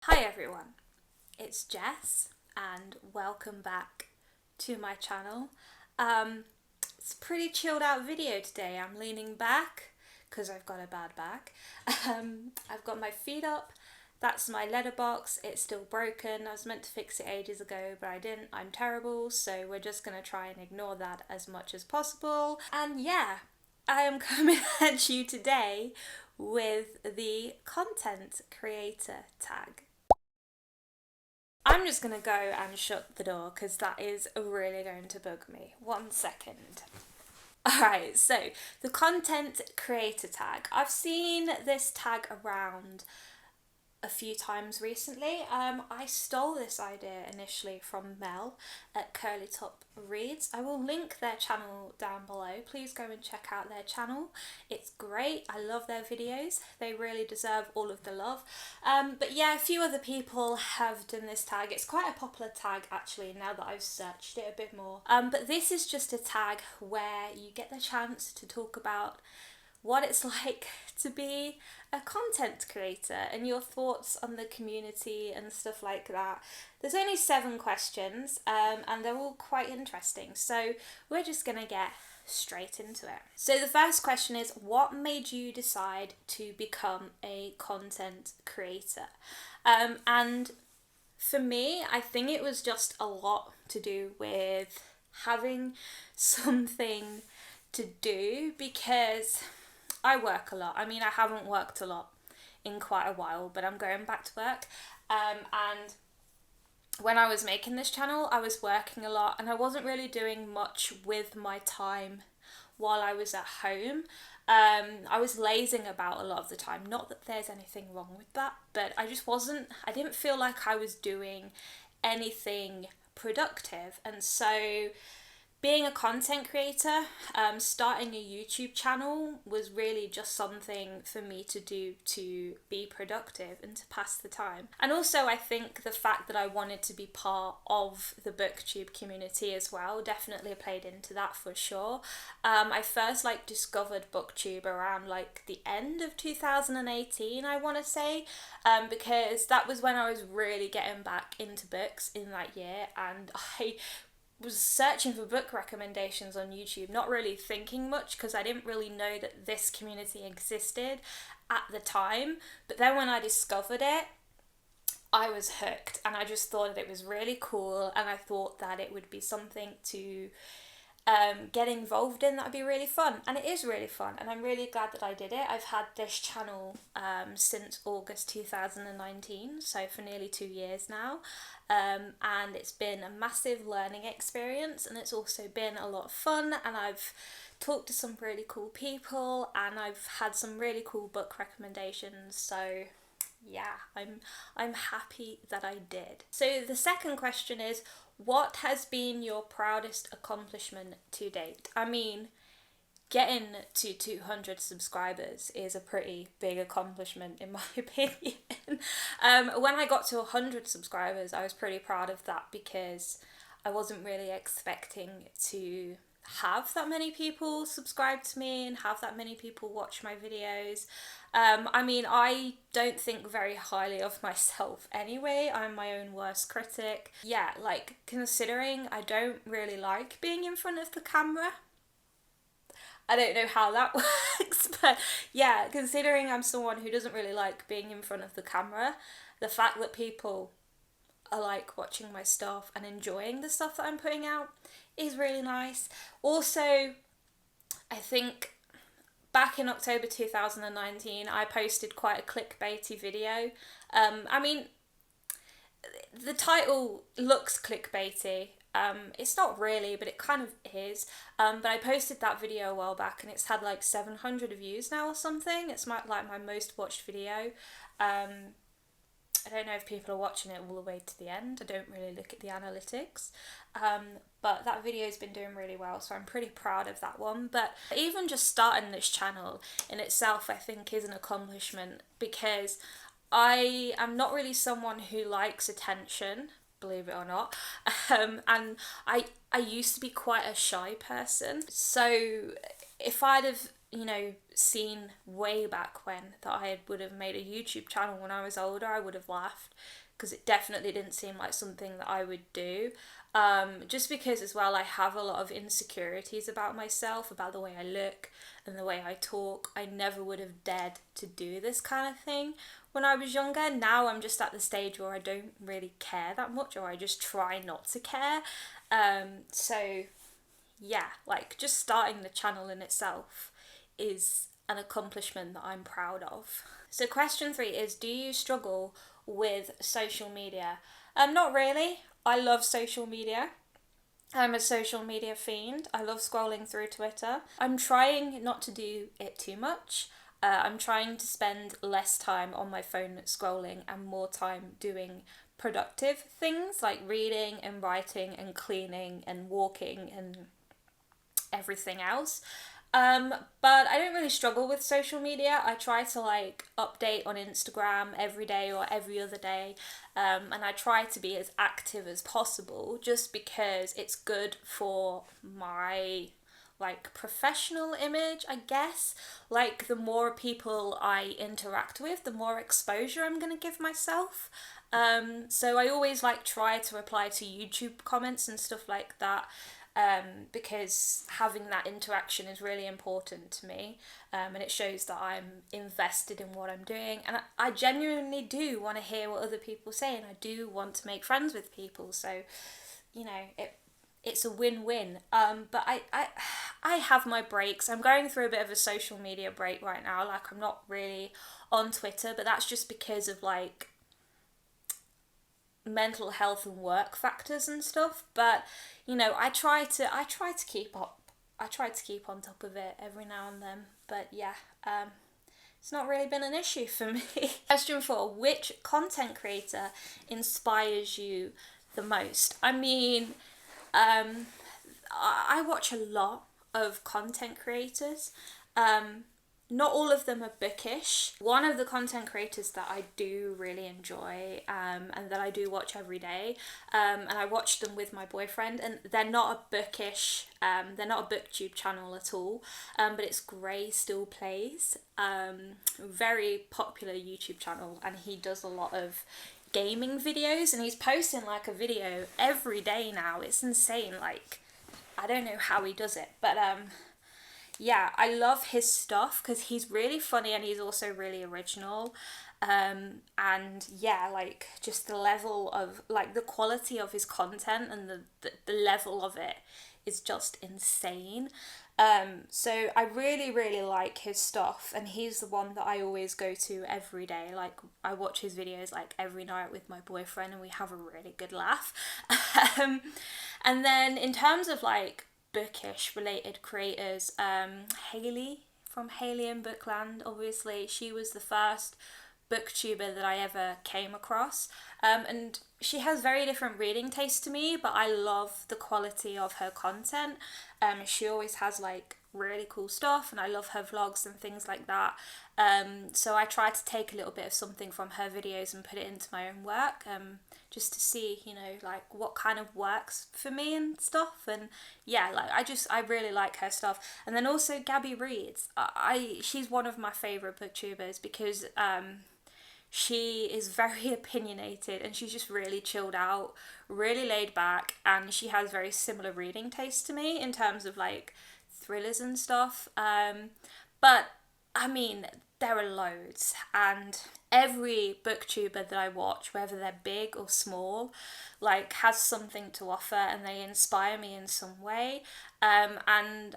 Hi everyone, it's Jess and welcome back to my channel. It's a pretty chilled out video today. I'm leaning back because I've got a bad back. I've got my feet up. That's my letterbox. It's still broken. I was meant to fix it ages ago, but I didn't. I'm terrible, so we're just gonna try and ignore that as much as possible. And yeah, I am coming at you today with the content creator tag. I'm just gonna go and shut the door because that is really going to bug me. 1 second. Alright, so the content creator tag. I've seen this tag around a few times recently. I stole this idea initially from Mel at Curly Top Reads. I will link their channel down below. Please go and check out their channel. It's great. I love their videos. They really deserve all of the love. But yeah, a few other people have done this tag. It's quite a popular tag actually now that I've searched it a bit more. But this is just a tag where you get the chance to talk about what it's like to be a content creator and your thoughts on the community and stuff like that. There's only 7 questions and they're all quite interesting, so we're just gonna get straight into it. So the first question is, what made you decide to become a content creator? And for me, I think it was just a lot to do with having something to do, because I work a lot. I mean, I haven't worked a lot in quite a while, but I'm going back to work. And when I was making this channel, I was working a lot and I wasn't really doing much with my time while I was at home. I was lazing about a lot of the time. Not that there's anything wrong with that, but I didn't feel like I was doing anything productive. And so being a content creator, starting a YouTube channel was really just something for me to do to be productive and to pass the time. And also I think the fact that I wanted to be part of the booktube community as well definitely played into that for sure. I first discovered booktube around the end of 2018, I want to say, because that was when I was really getting back into books in that year, and I was searching for book recommendations on YouTube, not really thinking much because I didn't really know that this community existed at the time. But then when I discovered it, I was hooked and I just thought that it was really cool, and I thought that it would be something to get involved in. That would be really fun, and it is really fun, and I'm really glad that I did it. I've had this channel since August 2019, so for nearly 2 years now, and it's been a massive learning experience, and it's also been a lot of fun, and I've talked to some really cool people and I've had some really cool book recommendations, so yeah, I'm happy that I did. So the second question is, what has been your proudest accomplishment to date? I mean, getting to 200 subscribers is a pretty big accomplishment in my opinion. When I got to 100 subscribers, I was pretty proud of that because I wasn't really expecting to have that many people subscribe to me and have that many people watch my videos. I mean, I don't think very highly of myself anyway. I'm my own worst critic. Yeah, considering I don't really like being in front of the camera, I don't know how that works, but yeah, considering I'm someone who doesn't really like being in front of the camera, the fact that people are watching my stuff and enjoying the stuff that I'm putting out is really nice. Also, I think back in October 2019, I posted quite a clickbaity video. I mean, the title looks clickbaity. It's not really, but it kind of is. But I posted that video a while back and it's had 700 views now or something. It's my most watched video. I don't know if people are watching it all the way to the end. I don't really look at the analytics. But that video's been doing really well, so I'm pretty proud of that one. But even just starting this channel in itself, I think, is an accomplishment, because I am not really someone who likes attention, believe it or not. And I used to be quite a shy person. So if I'd have you know, seen way back when that I would have made a YouTube channel when I was older, I would have laughed, because it definitely didn't seem like something that I would do. Just because as well I have a lot of insecurities about myself, about the way I look and the way I talk. I never would have dared to do this kind of thing when I was younger. Now I'm just at the stage where I don't really care that much, or I just try not to care. So yeah, like just starting the channel in itself is an accomplishment that I'm proud of. So question 3 is, do you struggle with social media? Not really. I love social media. I'm a social media fiend. I love scrolling through Twitter. I'm trying not to do it too much. I'm trying to spend less time on my phone scrolling and more time doing productive things like reading and writing and cleaning and walking and everything else. But I don't really struggle with social media. I try to like update on Instagram every day or every other day, and I try to be as active as possible just because it's good for my like professional image, I guess. Like the more people I interact with, the more exposure I'm gonna give myself. So I always like try to reply to YouTube comments and stuff like that. Because having that interaction is really important to me, and it shows that I'm invested in what I'm doing, and I genuinely do want to hear what other people say, and I do want to make friends with people, so you know it's a win-win. But I have my breaks. I'm going through a bit of a social media break right now. Like I'm not really on Twitter, but that's just because of like mental health and work factors and stuff. But you know, I try to keep up. I try to keep on top of it every now and then. But yeah, it's not really been an issue for me. Question 4: which content creator inspires you the most? I mean, I watch a lot of content creators. Not all of them are bookish. One of the content creators that I do really enjoy, and that I do watch every day, and I watch them with my boyfriend, and they're not a bookish, they're not a booktube channel at all, but it's Gray Still Plays, very popular YouTube channel, and he does a lot of gaming videos, and he's posting like a video every day now. It's insane. Like, I don't know how he does it, but yeah, I love his stuff because he's really funny and he's also really original. And yeah, like just the level of like the quality of his content and the level of it is just insane. So I really, really like his stuff, and he's the one that I always go to every day. Like I watch his videos like every night with my boyfriend, and we have a really good laugh. And then in terms of like bookish related creators, Hayley from Hayley in Bookland, obviously she was the first booktuber that I ever came across, and she has very different reading tastes to me, but I love the quality of her content. She always has like really cool stuff, and I love her vlogs and things like that. So I try to take a little bit of something from her videos and put it into my own work, just to see, you know, like what kind of works for me and stuff. And yeah, like I really like her stuff. And then also Gabby Reads. She's one of my favourite booktubers because she is very opinionated, and she's just really chilled out, really laid back, and she has very similar reading taste to me in terms of like thrillers and stuff. But I mean, there are loads, and every booktuber that I watch, whether they're big or small, like has something to offer, and they inspire me in some way. And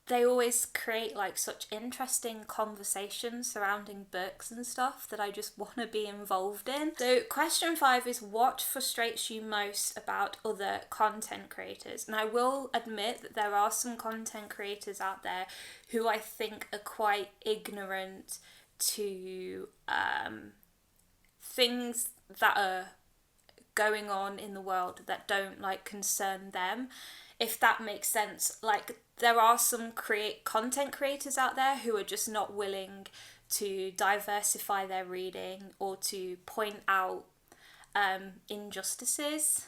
they always create like such interesting conversations surrounding books and stuff that I just want to be involved in. So question 5 is, what frustrates you most about other content creators? And I will admit that there are some content creators out there who I think are quite ignorant to things that are going on in the world that don't like concern them, if that makes sense. Like there are some content creators out there who are just not willing to diversify their reading or to point out injustices,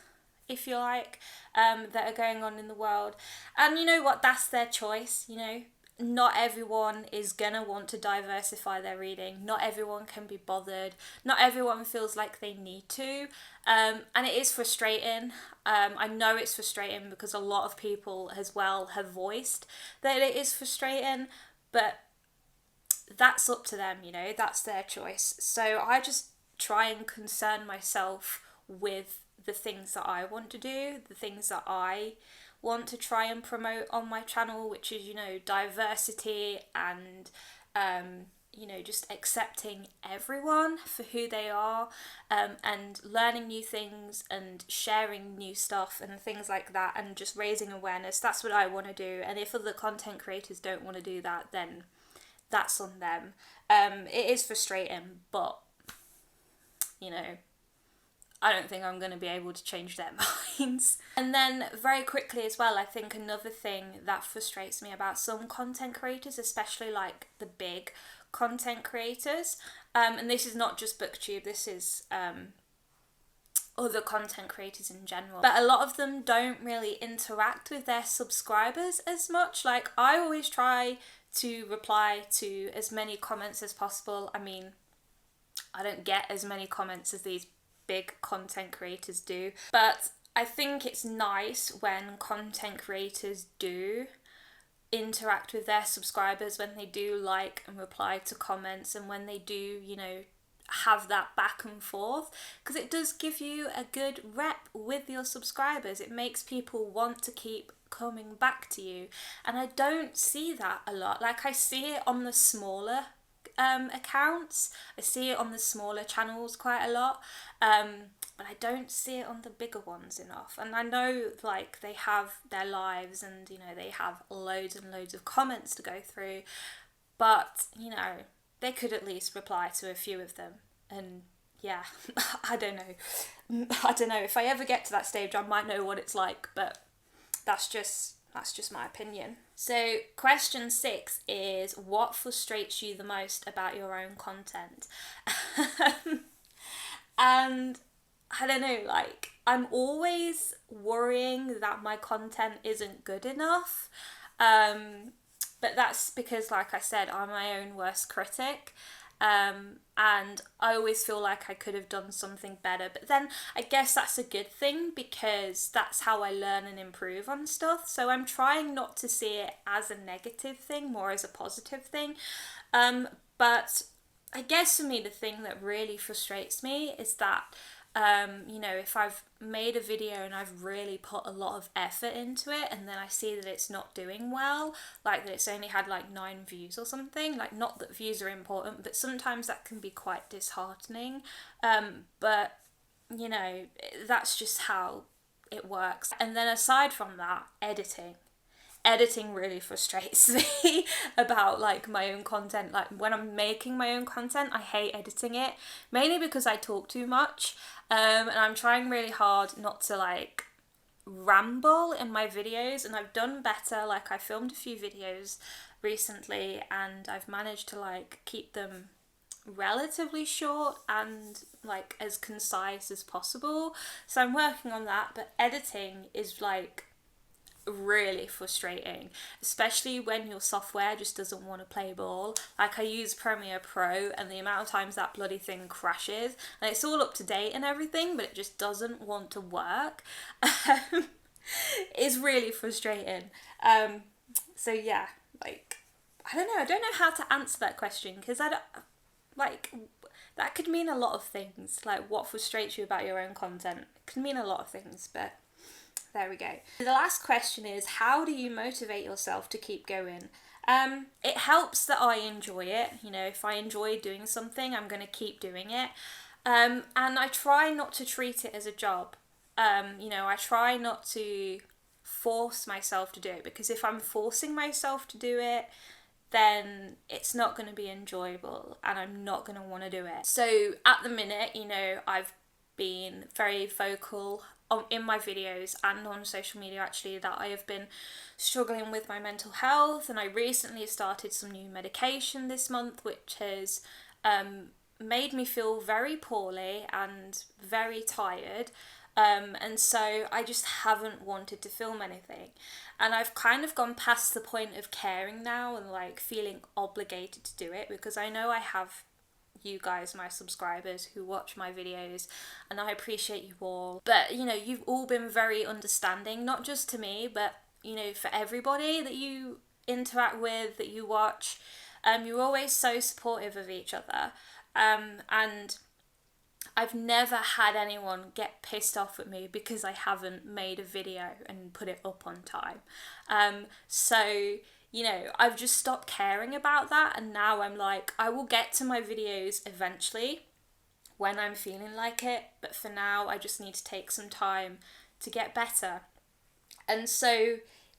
if you like, that are going on in the world. And you know what, that's their choice, you know. not everyone is gonna want to diversify their reading. Not everyone can be bothered. Not everyone feels like they need to. And it is frustrating. I know it's frustrating because a lot of people as well have voiced that it is frustrating, but that's up to them, you know, that's their choice. So I just try and concern myself with the things that I want to do, the things that I want to try and promote on my channel, which is, you know, diversity and you know, just accepting everyone for who they are, and learning new things and sharing new stuff and things like that, and just raising awareness. That's what I want to do. And if other content creators don't want to do that, then that's on them. It is frustrating, but, you know, I don't think I'm going to be able to change their minds. And then very quickly as well, I think another thing that frustrates me about some content creators, especially like the big content creators, and this is not just BookTube, this is other content creators in general, but a lot of them don't really interact with their subscribers as much. Like, I always try to reply to as many comments as possible. I mean, I don't get as many comments as these big content creators do, but I think it's nice when content creators do interact with their subscribers, when they do like and reply to comments, and when they do, you know, have that back and forth, because it does give you a good rep with your subscribers. It makes people want to keep coming back to you, and I don't see that a lot. Like, I see it on the smaller accounts, I see it on the smaller channels quite a lot, but I don't see it on the bigger ones enough. And I know, like, they have their lives and, you know, they have loads and loads of comments to go through, but, you know, they could at least reply to a few of them. And yeah, I don't know if I ever get to that stage, I might know what it's like, but that's just my opinion. So question 6 is, what frustrates you the most about your own content? And I don't know, like, I'm always worrying that my content isn't good enough. But that's because, like I said, I'm my own worst critic. And I always feel like I could have done something better. But then I guess that's a good thing, because that's how I learn and improve on stuff. So I'm trying not to see it as a negative thing, more as a positive thing. But I guess for me, the thing that really frustrates me is that, you know, if I've made a video and I've really put a lot of effort into it, and then I see that it's not doing well, like that it's only had like 9 views or something, like, not that views are important, but sometimes that can be quite disheartening. But, you know, that's just how it works. And then aside from that, editing really frustrates me about, like, my own content. Like, when I'm making my own content, I hate editing it, mainly because I talk too much, and I'm trying really hard not to, like, ramble in my videos, and I've done better. Like, I filmed a few videos recently and I've managed to, like, keep them relatively short and, like, as concise as possible, so I'm working on that. But editing is, like, really frustrating, especially when your software just doesn't want to play ball. Like, I use Premiere Pro, and the amount of times that bloody thing crashes, and it's all up to date and everything, but it just doesn't want to work. It's really frustrating. So yeah, like, I don't know how to answer that question, because I don't, like, that could mean a lot of things. Like, what frustrates you about your own content, it can mean a lot of things, but there we go. The last question is, how do you motivate yourself to keep going? It helps that I enjoy it. You know, if I enjoy doing something, I'm going to keep doing it. And I try not to treat it as a job. You know, I try not to force myself to do it, because if I'm forcing myself to do it, then it's not going to be enjoyable and I'm not going to want to do it. So at the minute, you know, I've been very vocal in my videos and on social media, actually, that I have been struggling with my mental health, and I recently started some new medication this month, which has made me feel very poorly and very tired. And so I just haven't wanted to film anything. And I've kind of gone past the point of caring now and like feeling obligated to do it, because I know I have you guys, my subscribers, who watch my videos, and I appreciate you all. But you know, you've all been very understanding, not just to me, but you know, for everybody that you interact with, that you watch. You're always so supportive of each other, and I've never had anyone get pissed off at me because I haven't made a video and put it up on time. So, you know, I've just stopped caring about that, and now I'm like, I will get to my videos eventually when I'm feeling like it, but for now I just need to take some time to get better. And so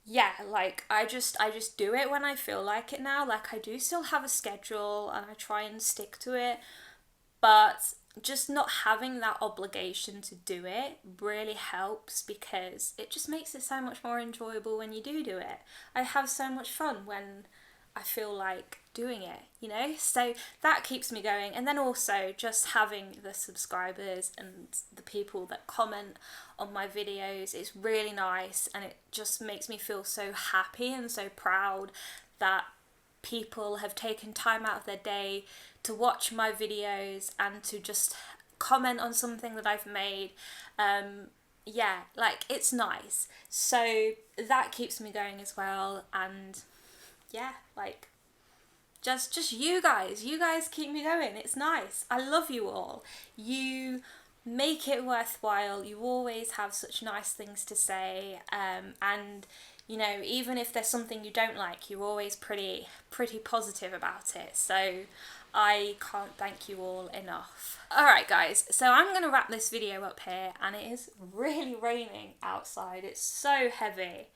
yeah, like I just do it when I feel like it now. Like I do still have a schedule and I try and stick to it, but just not having that obligation to do it really helps, because it just makes it so much more enjoyable when you do it. I have so much fun when I feel like doing it, you know? So that keeps me going. And then also just having the subscribers and the people that comment on my videos is really nice, and it just makes me feel so happy and so proud that people have taken time out of their day to watch my videos and to just comment on something that I've made. Yeah, like it's nice. So that keeps me going as well. And yeah, like just you guys keep me going. It's nice. I love you all. You make it worthwhile. You always have such nice things to say, and you know, even if there's something you don't like, you're always pretty positive about it. So I can't thank you all enough. Alright guys, so I'm going to wrap this video up here, and it is really raining outside. It's so heavy.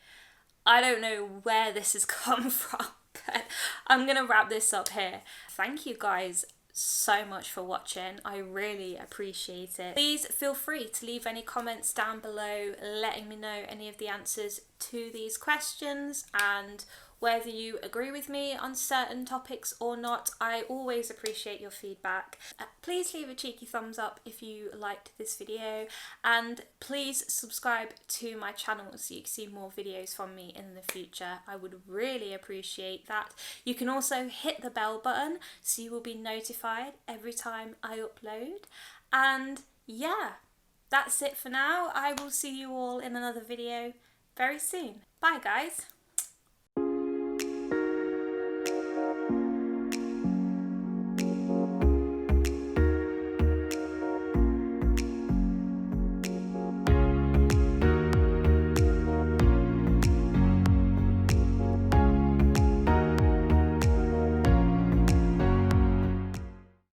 I don't know where this has come from, but I'm going to wrap this up here. Thank you guys so much for watching. I really appreciate it. Please feel free to leave any comments down below letting me know any of the answers to these questions and whether you agree with me on certain topics or not. I always appreciate your feedback. Please leave a cheeky thumbs up if you liked this video, and please subscribe to my channel so you can see more videos from me in the future. I would really appreciate that. You can also hit the bell button so you will be notified every time I upload. And yeah, that's it for now. I will see you all in another video very soon. Bye guys.